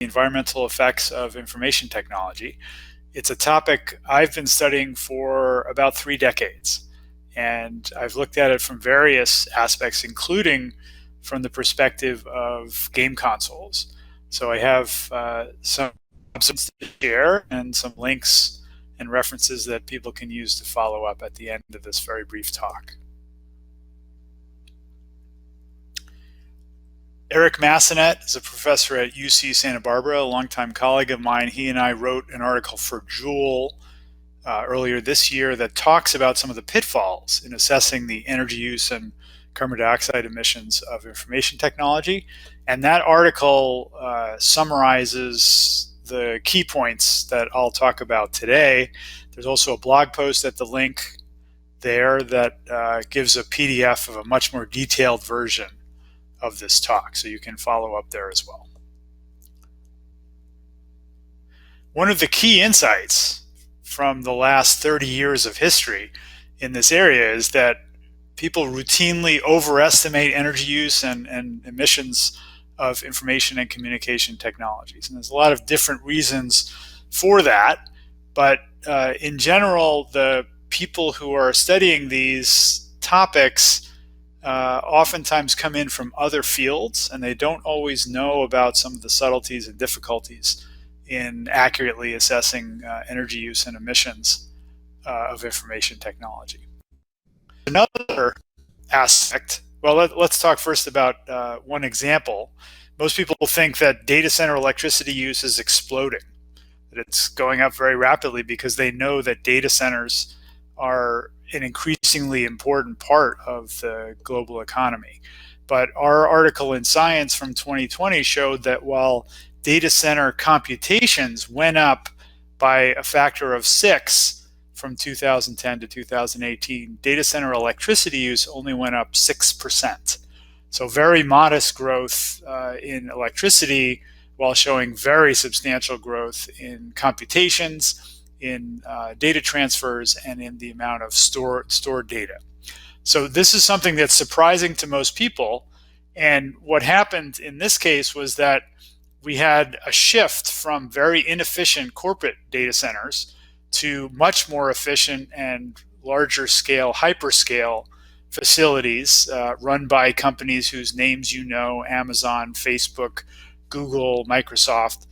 environmental effects of information technology. It's a topic I've been studying for about 3 decades, and I've looked at it from various aspects, including from the perspective of game consoles. So I have some to share and some links and references that people can use to follow up at the end of this very brief talk. Eric Massenet is a professor at UC Santa Barbara, a longtime colleague of mine. He and I wrote an article for Joule earlier this year that talks about some of the pitfalls in assessing the energy use and carbon dioxide emissions of information technology. And that article summarizes the key points that I'll talk about today. There's also a blog post at the link there that gives a PDF of a much more detailed version of this talk, so you can follow up there as well. One of the key insights from the last 30 years of history in this area is that people routinely overestimate energy use and emissions of information and communication technologies. And there's a lot of different reasons for that, but in general, the people who are studying these topics oftentimes come in from other fields, and they don't always know about some of the subtleties and difficulties in accurately assessing energy use and emissions of information technology. Another aspect, well, let's talk first about one example. Most people think that data center electricity use is exploding, that it's going up very rapidly because they know that data centers are an increasingly important part of the global economy. But our article in Science from 2020 showed that while data center computations went up by a factor of 6 from 2010 to 2018, data center electricity use only went up 6%. So very modest growth in electricity, while showing very substantial growth in computations, in data transfers, and in the amount of stored data. So this is something that's surprising to most people. And what happened in this case was that we had a shift from very inefficient corporate data centers to much more efficient and larger scale, hyperscale facilities run by companies whose names you know: Amazon, Facebook, Google, Microsoft,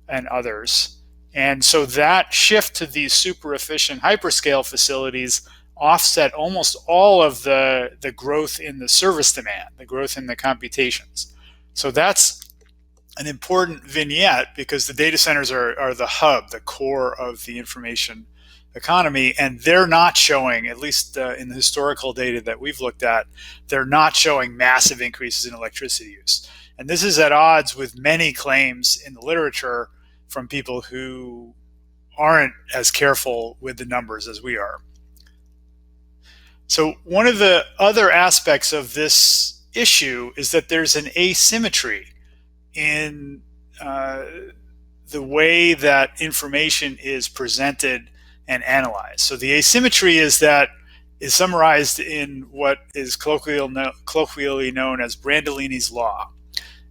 and others. And so that shift to these super efficient hyperscale facilities offset almost all of the growth in the service demand, the growth in the computations. So that's an important vignette, because the data centers are the hub, the core of the information economy, and they're not showing, at least in the historical data that we've looked at, they're not showing massive increases in electricity use. And this is at odds with many claims in the literature from people who aren't as careful with the numbers as we are. So one of the other aspects of this issue is that there's an asymmetry in the way that information is presented and analyzed. So the asymmetry is summarized in what is colloquially known as Brandolinis Law.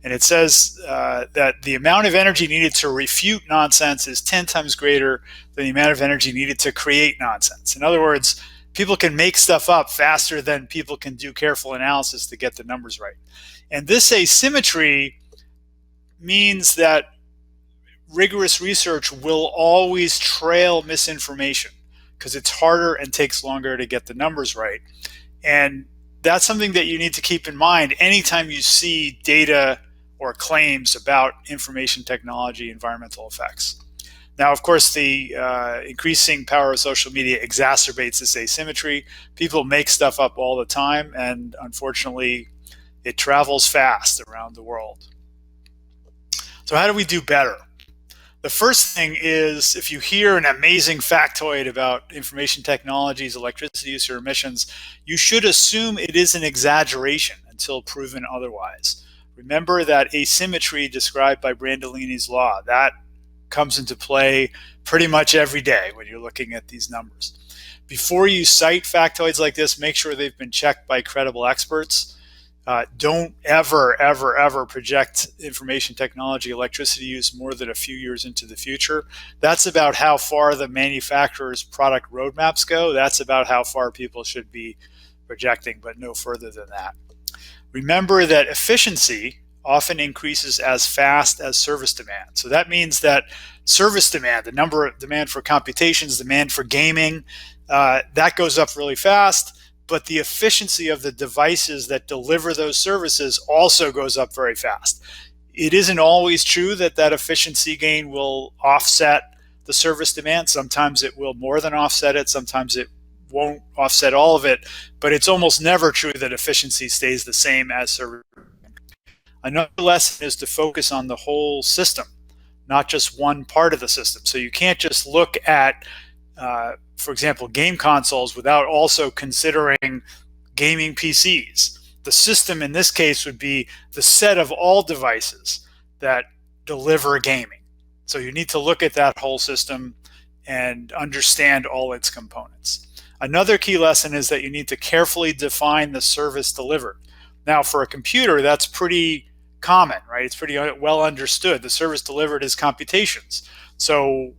And it says that the amount of energy needed to refute nonsense is 10 times greater than the amount of energy needed to create nonsense. In other words, people can make stuff up faster than people can do careful analysis to get the numbers right. And this asymmetry means that rigorous research will always trail misinformation, because it's harder and takes longer to get the numbers right. And that's something that you need to keep in mind anytime you see data or claims about information technology environmental effects. Now, of course, the increasing power of social media exacerbates this asymmetry. People make stuff up all the time, and unfortunately, it travels fast around the world. So how do we do better? The first thing is, if you hear an amazing factoid about information technologies, electricity use, or emissions, you should assume it is an exaggeration until proven otherwise. Remember that asymmetry described by Brandolinis Law. That comes into play pretty much every day when you're looking at these numbers. Before you cite factoids like this, make sure they've been checked by credible experts. Don't ever, ever, ever project information technology electricity use more than a few years into the future. That's about how far the manufacturer's product roadmaps go. That's about how far people should be projecting, but no further than that. Remember that efficiency often increases as fast as service demand. So that means that service demand, the number of demand for computations, demand for gaming, that goes up really fast, but the efficiency of the devices that deliver those services also goes up very fast. It isn't always true that that efficiency gain will offset the service demand. Sometimes it will more than offset it. Sometimes it won't offset all of it, but it's almost never true that efficiency stays the same as service. Another lesson is to focus on the whole system, not just one part of the system. So you can't just look at, for example, game consoles without also considering gaming PCs. The system in this case would be the set of all devices that deliver gaming. So you need to look at that whole system and understand all its components. Another key lesson is that you need to carefully define the service delivered. Now, for a computer, that's pretty common, right? It's pretty well understood. The service delivered is computations. So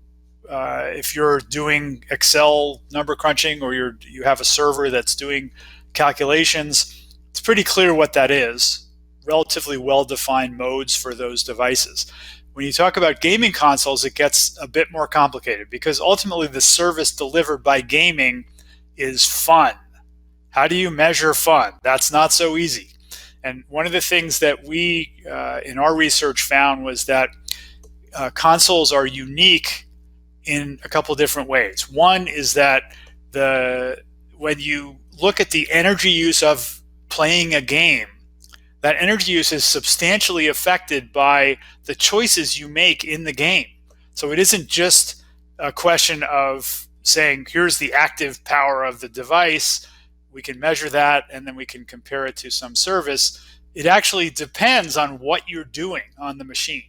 if you're doing Excel number crunching, or you have a server that's doing calculations, it's pretty clear what that is. Relatively well-defined modes for those devices. When you talk about gaming consoles, it gets a bit more complicated, because ultimately the service delivered by gaming is fun. How do you measure fun? That's not so easy. And one of the things that we in our research found was that consoles are unique in a couple different ways. One is that when you look at the energy use of playing a game, that energy use is substantially affected by the choices you make in the game. So it isn't just a question of saying, here's the active power of the device, we can measure that, and then we can compare it to some service. It actually depends on what you're doing on the machine.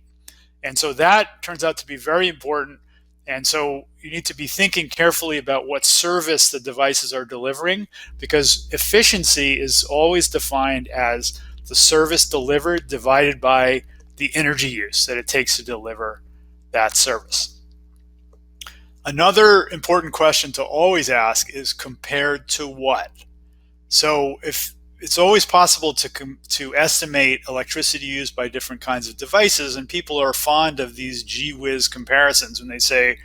And so that turns out to be very important. And so you need to be thinking carefully about what service the devices are delivering, because efficiency is always defined as the service delivered divided by the energy use that it takes to deliver that service. Another important question to always ask is compared to what? So if it's always possible to estimate electricity used by different kinds of devices, and people are fond of these gee whiz comparisons when they say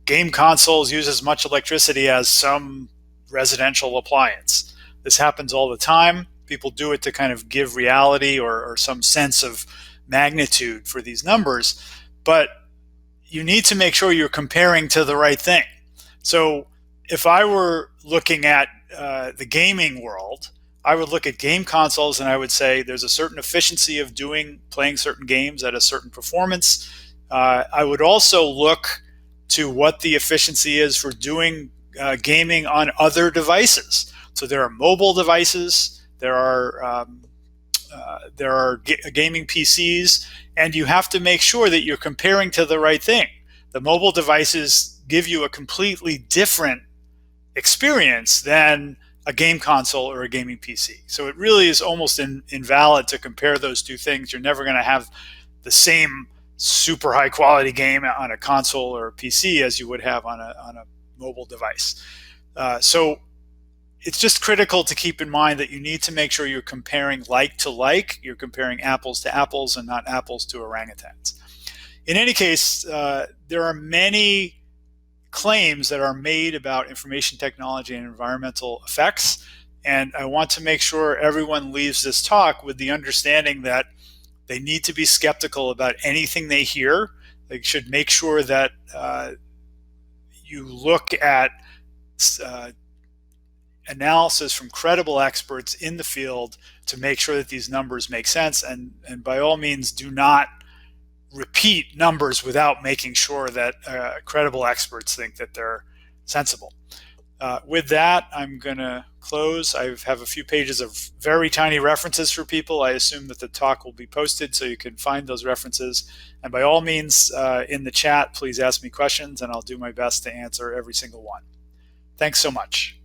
game consoles use as much electricity as some residential appliance. This happens all the time. People do it to kind of give reality or some sense of magnitude for these numbers, but you need to make sure you're comparing to the right thing. So if I were looking at the gaming world, I would look at game consoles and I would say there's a certain efficiency of playing certain games at a certain performance. I would also look to what the efficiency is for doing gaming on other devices. So there are mobile devices, there are gaming PCs, and you have to make sure that you're comparing to the right thing. The mobile devices give you a completely different experience than a game console or a gaming PC. So it really is almost invalid to compare those two things. You're never going to have the same super high quality game on a console or a PC as you would have on a mobile device. So it's just critical to keep in mind that you need to make sure you're comparing like to like. You're comparing apples to apples and not apples to orangutans. In any case, there are many claims that are made about information technology and environmental effects. And I want to make sure everyone leaves this talk with the understanding that they need to be skeptical about anything they hear. They should make sure that you look at analysis from credible experts in the field to make sure that these numbers make sense. And by all means, do not repeat numbers without making sure that credible experts think that they're sensible. With that, I'm going to close. I have a few pages of very tiny references for people. I assume that the talk will be posted so you can find those references. And by all means, in the chat, please ask me questions and I'll do my best to answer every single one. Thanks so much.